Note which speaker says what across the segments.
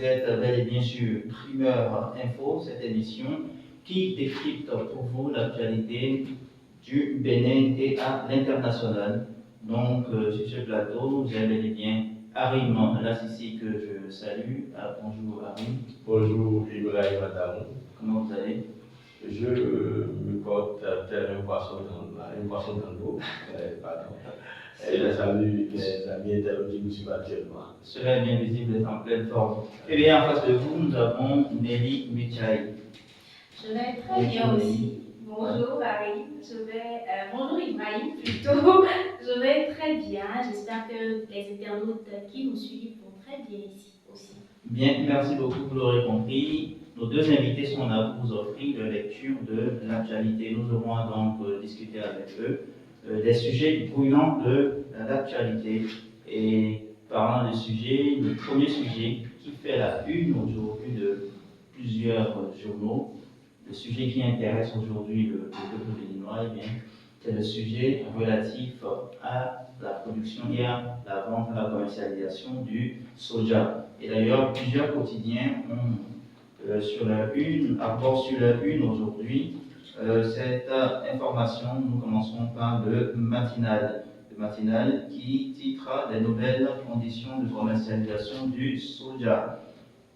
Speaker 1: êtes bel et bien sur Primeur Info, cette émission qui décrypte pour vous l'actualité du Bénin et à l'international. Donc, sur ce plateau, j'ai bel et bien Arim Lassissi que je salue. Bonjour Arim.
Speaker 2: Bonjour Ibrahim Adamou.
Speaker 1: Comment vous allez?
Speaker 2: Je me porte tel un poisson dans l'eau. Pardon. Et je salue les amis internautes qui nous suivent actuellement.
Speaker 1: Cela est bien visible, est en pleine forme. Eh bien, en face de vous, nous avons Nelly Muchaï.
Speaker 3: Je vais très bien aussi. Bonjour Harry, bonjour Ibrahim plutôt. Je vais très bien. J'espère que les internautes qui nous suivent vont très bien ici aussi.
Speaker 1: Bien, merci beaucoup, vous l'aurez compris. Nos deux invités sont là pour vous offrir la lecture de l'actualité. Nous aurons donc discuter avec eux des sujets brûlants de l'actualité. Et parlant de sujets, le premier sujet qui fait la une aujourd'hui de plusieurs journaux, le sujet qui intéresse aujourd'hui le peuple béninois, eh bien, c'est le sujet relatif à la production et à la vente, à la commercialisation du soja. Et d'ailleurs, plusieurs quotidiens ont abordent sur la une aujourd'hui cette information. Nous commençons par le matinal. Le matinal qui titre des nouvelles conditions de commercialisation du soja.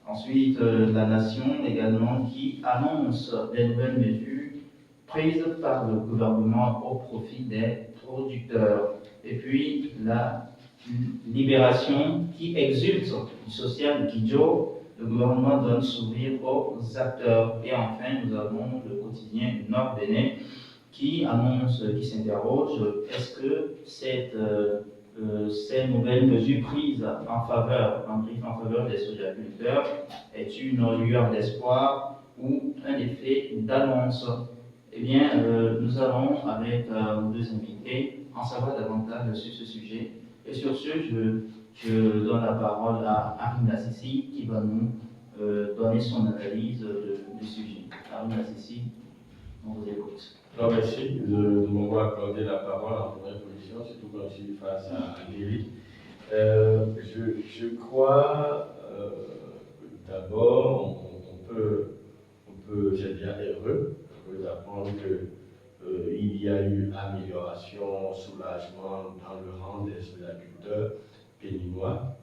Speaker 1: Ensuite, la Nation également qui annonce des nouvelles mesures prises par le gouvernement au profit des producteurs. Et puis, la Libération qui exulte du social Guido, le gouvernement donne sourire aux acteurs. Et enfin, nous avons le quotidien Nord Bénin qui annonce, qui s'interroge, est-ce que ces nouvelles mesures prises en faveur des sojaculteurs est une lueur d'espoir ou un effet d'annonce? Eh bien, nous allons, avec nos deux invités, en savoir davantage sur ce sujet. Et sur ce, je donne la parole à Arim Lassissi qui va nous donner son analyse du sujet. Arim Lassissi, on vous écoute.
Speaker 2: Non, merci de m'avoir accordé la parole en première position, surtout quand je suis face à Nelly. Je crois, d'abord, j'ai bien heureux d'apprendre qu'il y a eu amélioration, soulagement dans le rang des agriculteurs béninois,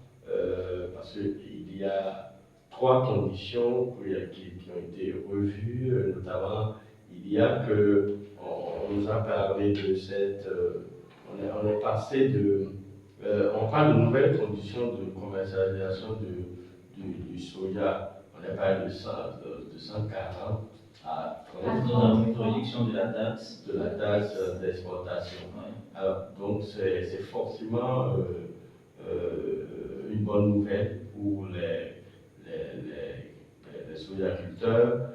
Speaker 2: parce qu'il y a trois conditions qui ont été revues, notamment il y a que, on nous a parlé de cette, on est passé de, on parle de nouvelles conditions de commercialisation du soja, on est passé de 140 à 30.
Speaker 1: Nous avons une réduction de la taxe.
Speaker 2: De la taxe d'exportation.
Speaker 1: Ouais.
Speaker 2: Alors, donc c'est forcément une bonne nouvelle pour les sojaculteurs.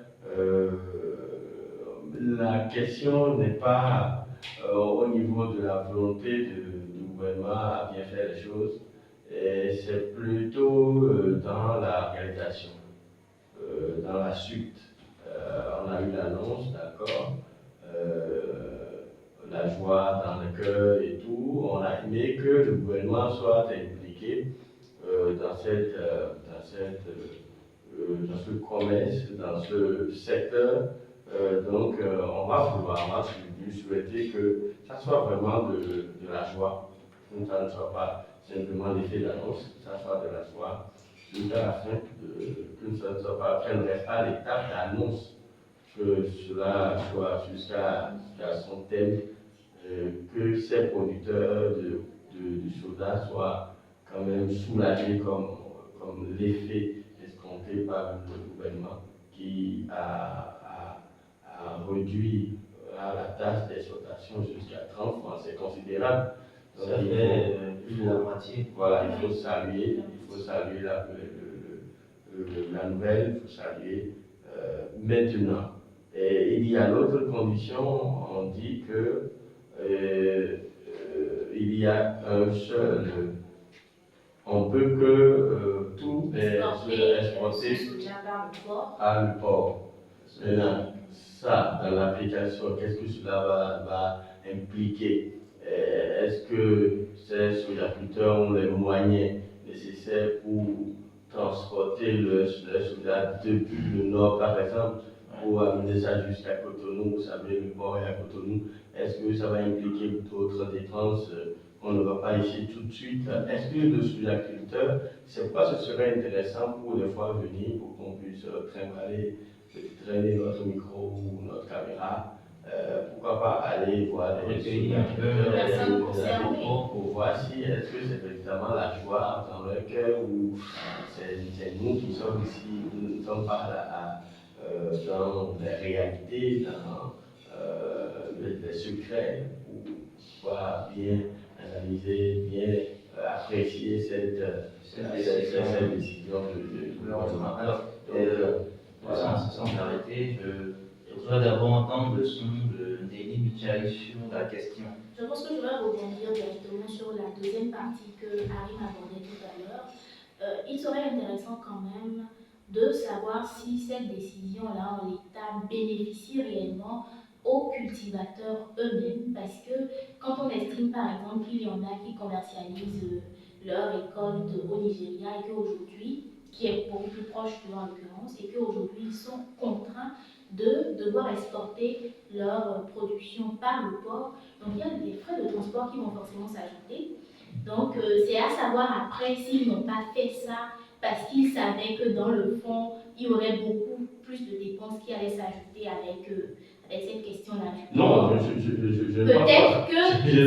Speaker 2: La question n'est pas au niveau de la volonté du gouvernement à bien faire les choses, c'est plutôt dans la réalisation, dans la suite. On a eu l'annonce, d'accord, la joie dans le cœur et tout. On a aimé que le gouvernement soit impliqué dans ce commerce, dans ce secteur. Donc, on va lui souhaiter que ça soit vraiment de la joie, que ça ne soit pas simplement l'effet d'annonce, que ça soit de la joie, jusqu'à la fin, que ça ne soit pas, qu'elle ne reste pas l'étape d'annonce, que cela soit jusqu'à son thème, que ces producteurs du soda soient quand même soulagés comme l'effet escompté par le gouvernement qui a réduit la taxe d'exploitation jusqu'à 30 francs, c'est considérable.
Speaker 1: Donc, ça fait plus de la moitié.
Speaker 2: Voilà, il faut saluer la nouvelle, il faut saluer maintenant. Et il y a l'autre condition, on dit que il y a un seul, on peut que tout est exporté à le port. Maintenant, ça, dans l'application, qu'est-ce que cela va impliquer? Est-ce que ces sojaculteurs ont les moyens nécessaires pour transporter le soja depuis le nord, par exemple, pour amener ça jusqu'à Cotonou. Vous savez, le port est à Cotonou. Est-ce que ça va impliquer d'autres dépenses qu'on ne va pas ici tout de suite? Est-ce que le sojaculteur, c'est pourquoi ce serait intéressant pour des fois venir, pour qu'on puisse traîner notre micro ou notre caméra? Pourquoi pas aller voir des
Speaker 3: personnes concernées
Speaker 2: pour voir si est-ce que c'est véritablement la joie dans leur cœur ou c'est nous qui sommes ici, nous ne sommes pas dans les réalités, dans les secrets, pour pouvoir bien analyser, bien apprécier cette décision de gouvernement.
Speaker 1: Alors, sans s'arrêter, je voudrais d'abord entendre le son de Nelly Michaï sur la question.
Speaker 3: Je pense que je vais rebondir directement sur la deuxième partie que Arim abordait tout à l'heure. Il serait intéressant quand même de savoir si cette décision-là en l'état bénéficie réellement aux cultivateurs eux-mêmes, parce que quand on estime par exemple qu'il y en a qui commercialisent leur récolte au Nigeria et qu'aujourd'hui, qui est beaucoup plus proche d'eux en l'occurrence, et qu'aujourd'hui ils sont contraints de devoir exporter leur production par le port. Donc il y a des frais de transport qui vont forcément s'ajouter. Donc c'est à savoir après s'ils n'ont pas fait ça parce qu'ils savaient que dans le fond, il y aurait beaucoup plus de dépenses qui allaient s'ajouter avec cette question-là.
Speaker 2: Non, je
Speaker 3: peut-être que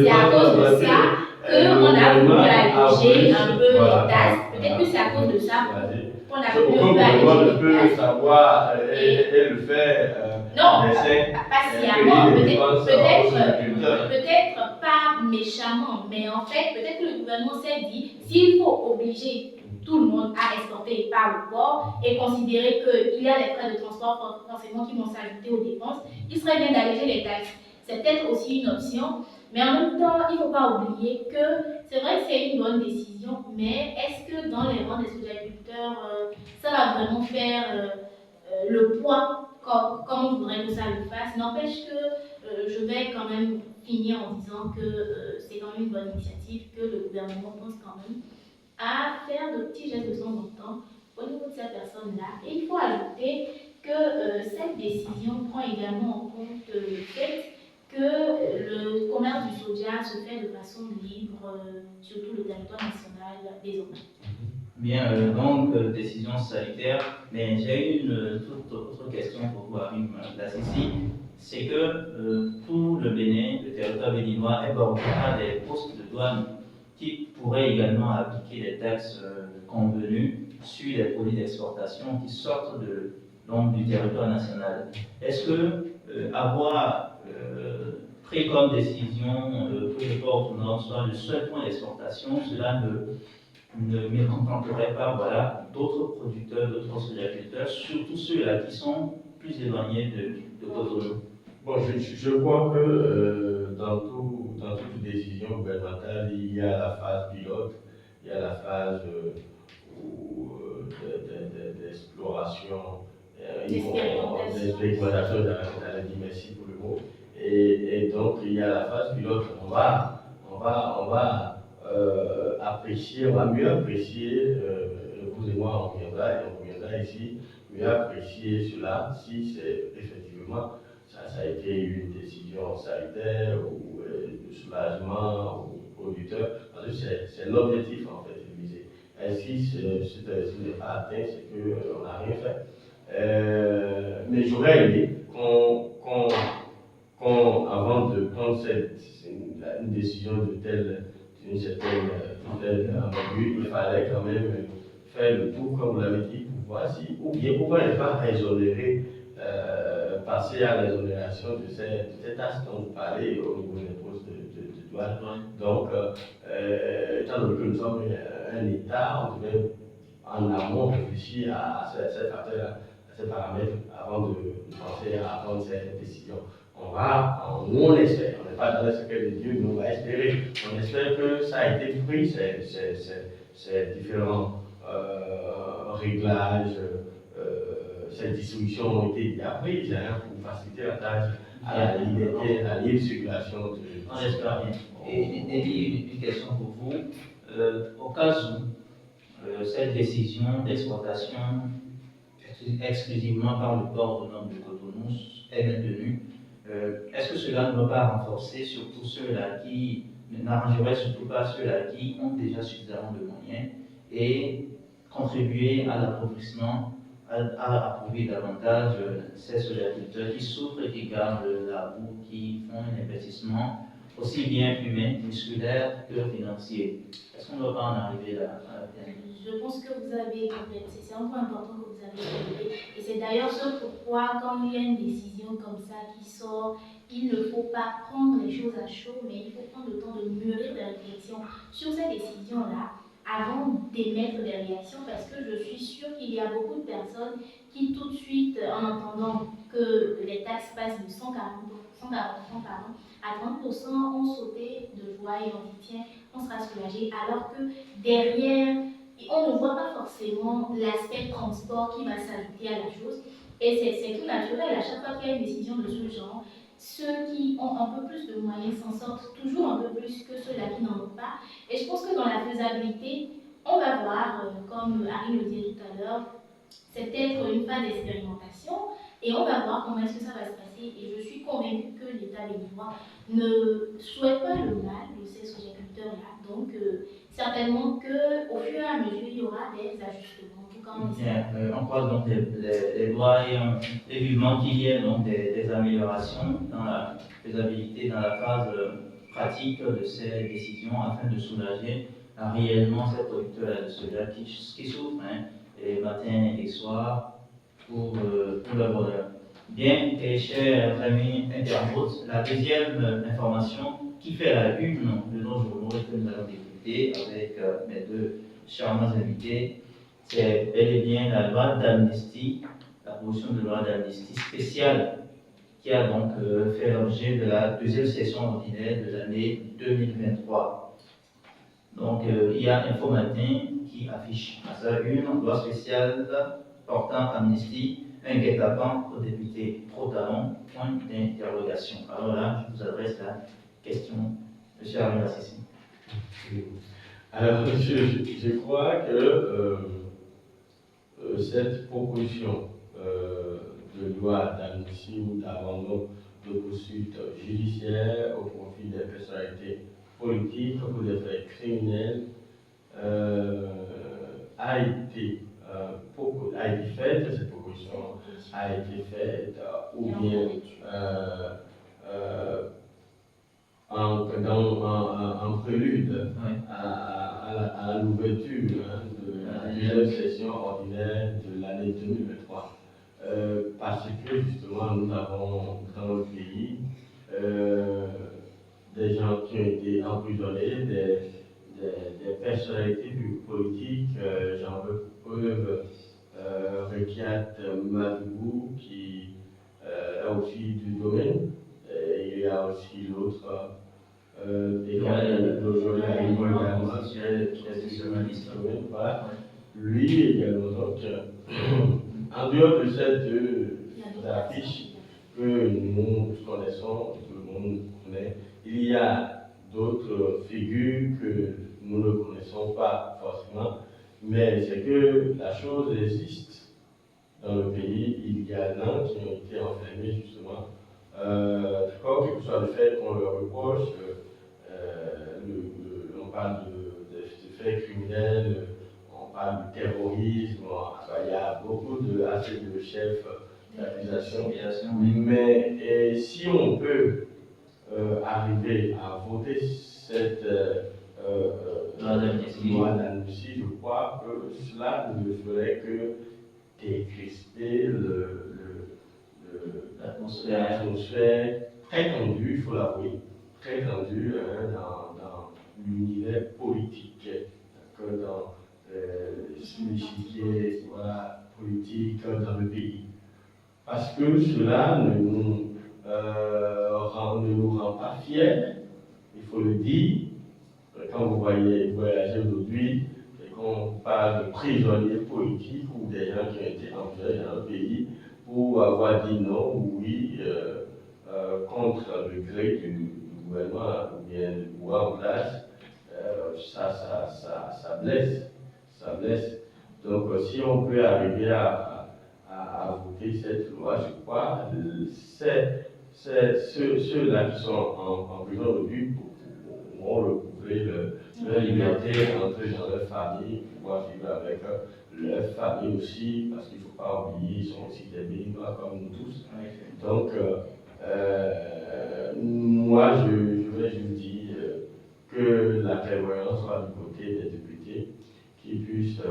Speaker 3: c'est à cause de ça qu'on a voulu alléger un peu les taxes. Peut-être que c'est à cause de ça qu'on a voulu alléger les taxes.
Speaker 2: savoir et le faire.
Speaker 3: Non, pas sciemment, peut-être pas méchamment, mais en fait, peut-être que le gouvernement s'est dit, s'il faut obliger tout le monde à exporter par le port et considérer qu'il y a les frais de transport forcément qui vont s'ajouter aux dépenses, il serait bien d'alléger les taxes. C'est peut-être aussi une option, mais en même temps, il ne faut pas oublier que c'est vrai que c'est une bonne décision, mais est-ce que dans les rangs des soja-agriculteurs, ça va vraiment faire le poids comme on voudrait que ça le fasse? N'empêche que je vais quand même finir en disant que c'est quand même une bonne initiative, que le gouvernement pense quand même à faire de petits gestes de temps en temps au niveau de cette personne-là. Et il faut ajouter que cette décision prend également en compte le fait que le commerce du soja se fait de façon libre sur tout le territoire national désormais.
Speaker 1: Bien, donc, décision sanitaire, mais j'ai une toute autre question pour vous, Arim Lassissi. C'est que pour le Bénin, le territoire béninois est bordé par des postes de douane qui pourraient également appliquer des taxes convenues sur les produits d'exportation qui sortent du territoire national. Est-ce que avoir pris comme décision que le port autonome soit le seul point d'exportation, cela ne mécontenterait pas d'autres producteurs, d'autres soja-culteurs, surtout ceux-là qui sont plus éloignés de Cotonou?
Speaker 2: Bon, je crois que dans toute décision gouvernementale, il y a la phase pilote, il y a la phase d'exploration, d'expérimentation, j'allais dire merci pour le mot. Et donc, il y a la phase pilote. On va apprécier, on va mieux apprécier, vous et moi, on reviendra ici, mieux apprécier cela si c'est effectivement ça a été une décision sanitaire ou de soulagement aux producteurs, parce que c'est l'objectif en fait visé. Et si cet objectif n'est pas atteint, c'est qu'on n'a rien fait. Mais j'aurais aimé avant de prendre une décision d'une certaine envergure, il fallait quand même faire le tour, comme vous l'avez dit, pour voir si, ou bien pourquoi ne pas exonérer, passer à l'exonération de cette taxe dont vous parlez au niveau des postes de douane. Donc, étant donné que nous sommes un État, on devait en amont réfléchir à ces facteurs, à ces paramètres avant de penser à prendre cette décision. Nous on espère, on n'est pas dans le secret de Dieu, mais on va espérer. On espère que ça a été pris, ces différents réglages, ces dissolutions ont été déjà prises pour faciliter la tâche à la liberté, à la libre circulation de.
Speaker 1: On espère bien. Et Nelly, une question pour vous. Au cas où cette décision d'exportation exclusivement par le port autonome de Cotonou est maintenue. Est-ce que cela ne va pas renforcer surtout ceux-là qui n'arrangerait surtout pas ceux-là qui ont déjà suffisamment de moyens et contribuer à l'appauvrissement, à approuver davantage ces agriculteurs qui souffrent et qui gardent la boue, qui font un investissement aussi bien humain, musculaire que financier. Est-ce qu'on ne va pas en arriver là à la fin?
Speaker 3: Je pense que vous avez compris, c'est un point important que vous avez soulevé. Et c'est d'ailleurs ce pourquoi, quand il y a une décision comme ça qui sort, il ne faut pas prendre les choses à chaud, mais il faut prendre le temps de mûrir des réflexions sur ces décisions-là avant d'émettre des réactions, parce que je suis sûre qu'il y a beaucoup de personnes qui, tout de suite, en entendant que les taxes passent de 140% à 30%, ont sauté de joie et on dit tiens, on sera soulagé, alors que derrière, on ne voit pas forcément l'aspect transport qui va s'ajouter à la chose. Et c'est tout naturel, à chaque fois qu'il y a une décision de ce genre, ceux qui ont un peu plus de moyens s'en sortent toujours un peu plus que ceux-là qui n'en ont pas. Et je pense que dans la faisabilité, on va voir, comme Harry le disait tout à l'heure, c'est peut-être une phase d'expérimentation et on va voir comment est-ce que ça va se passer. Et je suis convaincue que l'État béninois ne souhaite pas le mal de ces agriculteurs-là. Donc, certainement qu'au fur et à mesure, il y aura des ajustements.
Speaker 1: Bien, on croise donc les doigts et vivement qu'il y ait donc des améliorations dans la faisabilité, dans la phase pratique de ces décisions afin de soulager réellement ces producteurs de soja qui souffrent et matin et soir pour leur bonheur. Bien, et chers amis internautes, la deuxième information qui fait la une de nos journaux et que nous allons écouter avec mes deux charmants invités, c'est bel et bien la loi d'amnistie, la proposition de loi d'amnistie spéciale qui a donc fait l'objet de la deuxième session ordinaire de l'année 2023. Donc il y a Info Matin qui affiche à sa une loi spéciale portant amnistie, un guet-apens au député pro-talon, point d'interrogation. Alors là, je vous adresse la question, M. Armin Assissi.
Speaker 2: Alors, je crois que cette proposition de loi d'amnistie ou d'abandon de poursuites judiciaires au profit des personnalités politiques pour des faits criminels a été faite, cette proposition a été faite ou bien en prélude à l'ouverture de la deuxième session ordinaire de l'année 2023. Parce que justement, nous avons dans le pays des gens qui ont été emprisonnés, des personnalités politiques, j'en veux preuve Rekiat Madougou, qui est aussi du domaine, et il y a aussi l'autre. Lui également. Donc, en dehors de cette affiche que nous connaissons, tout le monde connaît, il y a d'autres figures que nous ne connaissons pas forcément, mais c'est que la chose existe dans le pays. Il y a des gens qui ont été enfermés justement. D'accord, quel que soit le fait qu'on leur reproche, on parle de faits criminels, on parle de terrorisme, il y a beaucoup de chefs d'accusation. Mais si on peut arriver à voter cette loi d'amnistie, je crois que cela ne ferait que décrisper l'atmosphère très tendue, il faut l'avouer, très tendue dans l'univers politique, dans l'échiquier politique dans le pays. Parce que cela ne nous rend pas fiers, il faut le dire. Quand vous voyagez aujourd'hui et qu'on parle de prisonniers politiques ou des gens qui ont été envoyés dans le pays pour avoir dit non ou oui contre le gré du gouvernement ou bien du pouvoir en place, ça blesse. Ça ça blesse. Donc, si on peut arriver à voter cette loi, je crois, c'est ceux-là qui sont en prison aujourd'hui pourront recouvrer leur liberté, rentrer dans leur famille, pouvoir vivre avec leur famille aussi, parce qu'il ne faut pas oublier, ils sont aussi des béninois comme nous tous. Donc, moi, je vais juste dire que la prévoyance soit du côté des députés, qui puissent,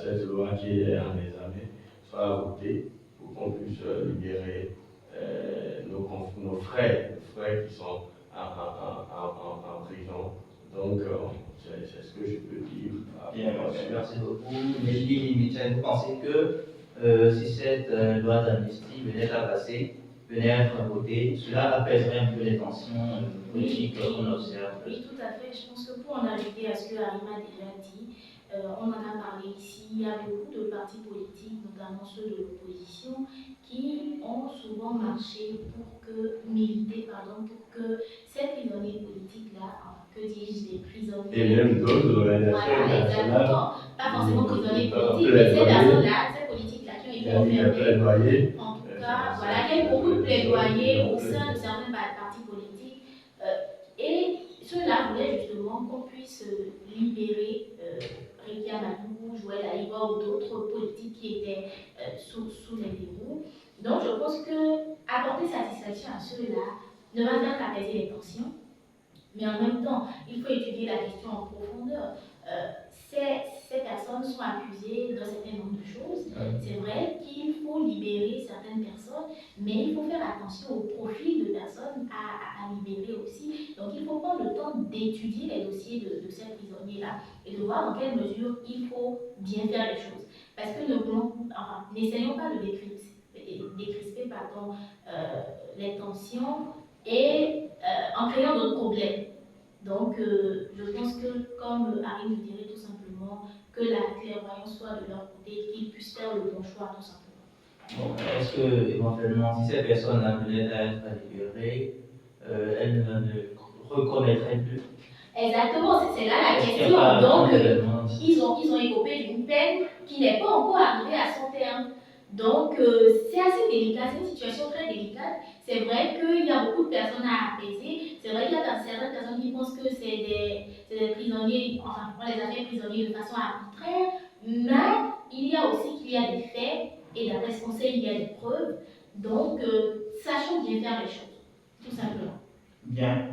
Speaker 2: cette loi qui est en examen, soit votée pour qu'on puisse libérer nos frères qui sont en prison. Donc, c'est ce que je peux dire.
Speaker 1: Bien, merci beaucoup. Mehdi Michel, vous pensez que si cette loi d'amnistie venait à passer, venait à être votée, cela apaiserait un peu les tensions politiques qu'on observe?
Speaker 3: Oui, tout à fait. Je pense que pour en ajouter à ce que Arima a déjà dit, on en a parlé ici, il y a beaucoup de partis politiques, notamment ceux de l'opposition, qui ont souvent marché milité, pour que ces prisonniers politiques-là, que dis-je, des prisonniers...
Speaker 2: Et même d'autres organisations internationales.
Speaker 3: Pas forcément prisonniers politiques, mais ces personnes-là, ces politiques-là qui ont été enfermées. En tout cas, voilà, il y a eu beaucoup de plaidoyers au sein de certains partis politiques. Et ceux-là voulaient justement qu'on puisse libérer Ricky Amadou, Joël Aïba ou d'autres politiques qui étaient sous les verrous. Donc je pense que apporter satisfaction à ceux-là ne va faire qu'apaiser les tensions, mais en même temps, il faut étudier la question en profondeur. Ces personnes sont accusées d'un certain nombre de choses. C'est vrai qu'il faut libérer certaines personnes, mais il faut faire attention au profil de personnes à libérer aussi. Donc il faut prendre le temps d'étudier les dossiers de ces prisonniers-là et de voir dans quelle mesure il faut bien faire les choses. Parce que n'essayons pas de décrisper les tensions et en créant d'autres problèmes. Donc, je pense que, comme Harry nous dirait tout simplement, que la clairvoyance soit de leur côté et qu'ils puissent faire le bon choix, tout simplement.
Speaker 1: Bon, est-ce que, éventuellement, si ces personnes-là venaient à être libérées, elles ne reconnaîtraient plus?
Speaker 3: Exactement, c'est là la question. Donc, ils ont écopé d'une peine qui n'est pas encore arrivée à son terme. Donc, c'est assez délicat, c'est une situation très délicate. C'est vrai qu'il y a beaucoup de personnes à apaiser. C'est vrai qu'il y a certaines personnes qui pensent que c'est des prisonniers, enfin, on les a fait prisonniers de façon arbitraire, mais il y a aussi qu'il y a des faits, et d'après ce qu'on sait, il y a des preuves. Donc, sachons bien faire les choses, tout simplement.
Speaker 1: Bien.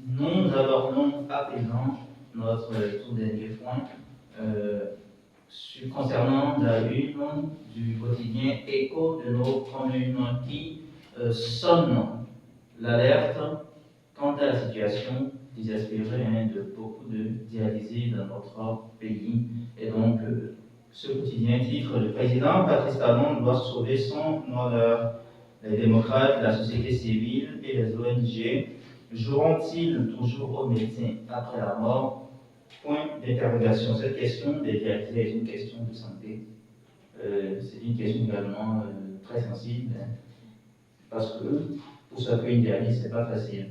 Speaker 1: Nous abordons à présent notre tout dernier point concernant la une du quotidien Écho de nos communes qui sonne l'alerte quant à la situation désespérée de beaucoup de dialysés dans notre pays. Et donc, ce quotidien titre: le président Patrice Talon doit sauver son honneur. Les démocrates, la société civile et les ONG joueront-ils toujours au médecin après la mort? Point d'interrogation. Cette question des dialysés est une question de santé. C'est une question également très sensible, parce que pour se faire une dialyse, ce n'est pas facile.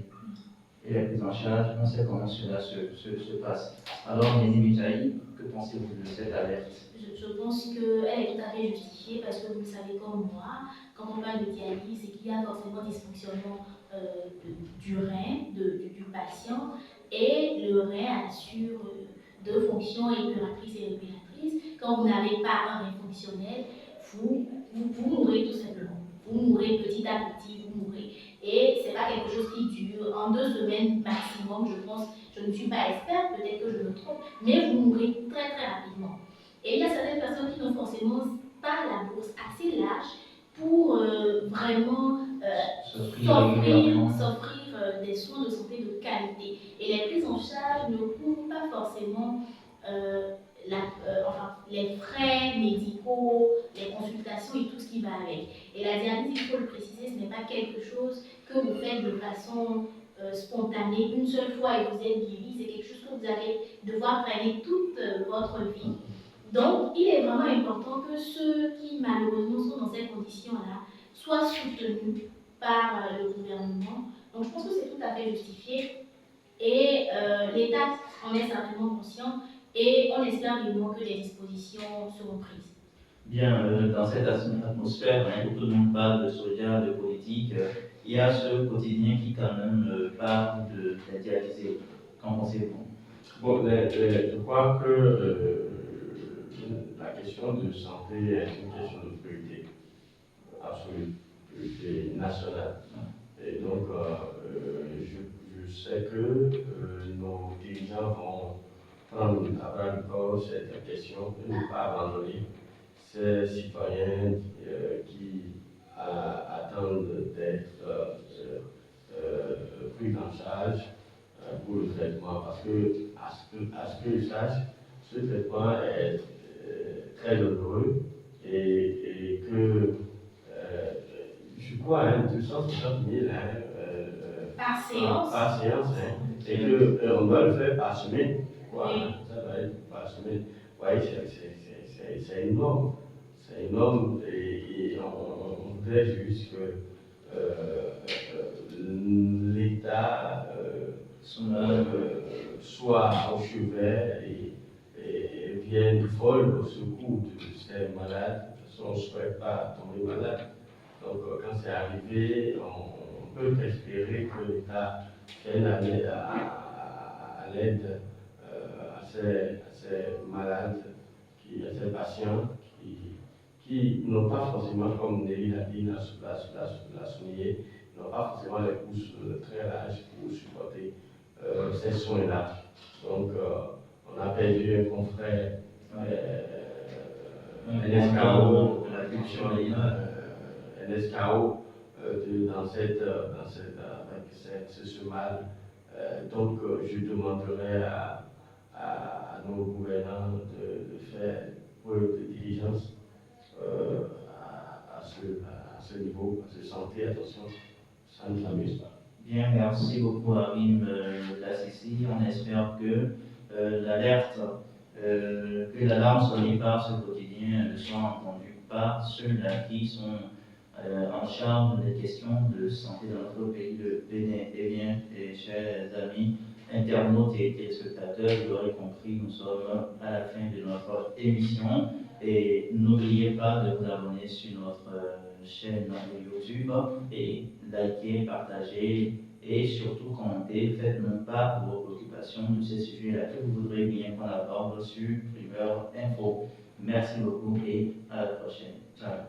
Speaker 1: Et la prise en charge, on sait comment cela se passe. Alors, Néné Mitaï, que pensez-vous de cette alerte?
Speaker 3: Je pense qu'elle est tout à fait justifiée, parce que vous le savez comme moi, quand on parle de dialyse, c'est qu'il y a forcément dysfonctionnement du rein, du patient, et le rein assure deux fonctions épuratrices et réparatrices. Quand vous n'avez pas un rein fonctionnel, vous mourrez tout simplement. Vous mourrez petit à petit, vous mourrez. Et ce n'est pas quelque chose qui dure en 2 semaines maximum, je pense. Je ne suis pas experte, peut-être que je me trompe, mais vous mourrez très très rapidement. Et il y a certaines personnes qui n'ont forcément pas la bourse assez large pour vraiment s'offrir des soins de santé de qualité. Et les prises en charge ne couvrent pas forcément les frais médicaux, les consultations et tout ce qui va avec. Et la dialyse, il faut le préciser, ce n'est pas quelque chose que vous faites de façon spontanée, une seule fois et vous êtes guéri. C'est quelque chose que vous allez devoir traîner toute votre vie. Donc, il est vraiment important que ceux qui malheureusement sont dans ces conditions-là soient soutenus par le gouvernement. Donc, je pense que c'est tout à fait justifié. Et l'État en est certainement conscient et on espère vivement que les dispositions seront prises.
Speaker 1: Bien, dans cette atmosphère, hein, où tout le monde parle de soja, de politique, il y a ce quotidien qui quand même parle des dialysés. Qu'en pensez-vous?
Speaker 2: Bon, je crois que la question de santé est une question de priorité absolue, priorité nationale. Et donc, je sais que nos dirigeants vont prendre à bras le corps cette question de ne pas abandonner ces citoyens qui attendent d'être pris en charge pour le traitement, parce que, à ce que je sache, ce traitement est très onéreux et que je crois, 260 000
Speaker 3: Par séance.
Speaker 2: par séance, et qu'on doit le faire par semaine. Quoi,
Speaker 3: Oui.
Speaker 2: ça va être par semaine. Oui, c'est énorme. C'est énorme et on voudrait juste que l'État soit au chevet et vienne folle au secours de ces malades. De toute façon, on ne souhaite pas tomber malade. Donc, quand c'est arrivé, on peut espérer que l'État vienne à l'aide à ces malades, à ces patients qui n'ont pas forcément, comme Nelly l'a dit, l'a souligné, n'ont pas forcément les pouces très larges pour supporter ces soins-là. Donc, on a perdu un confrère, NSKO, avec ce mal. Donc, je demanderai à nos gouvernants de faire preuve de diligence à ce niveau, parce que santé, attention, ça ne s'amuse pas.
Speaker 1: Bien, merci beaucoup Arim Lassissi. On espère que l'alerte, que l'alarme sonnée par ce quotidien ne soit entendue par ceux-là qui sont en charge des questions de santé dans notre pays, le Bénin. Eh bien, chers amis, internautes et téléspectateurs, vous l'aurez compris, nous sommes à la fin de notre émission. Et n'oubliez pas de vous abonner sur notre chaîne YouTube et liker, partager et surtout commenter. Faites-nous part de vos préoccupations de ces sujets-là que vous voudrez bien qu'on aborde sur Primeur Info. Merci beaucoup et à la prochaine. Ciao.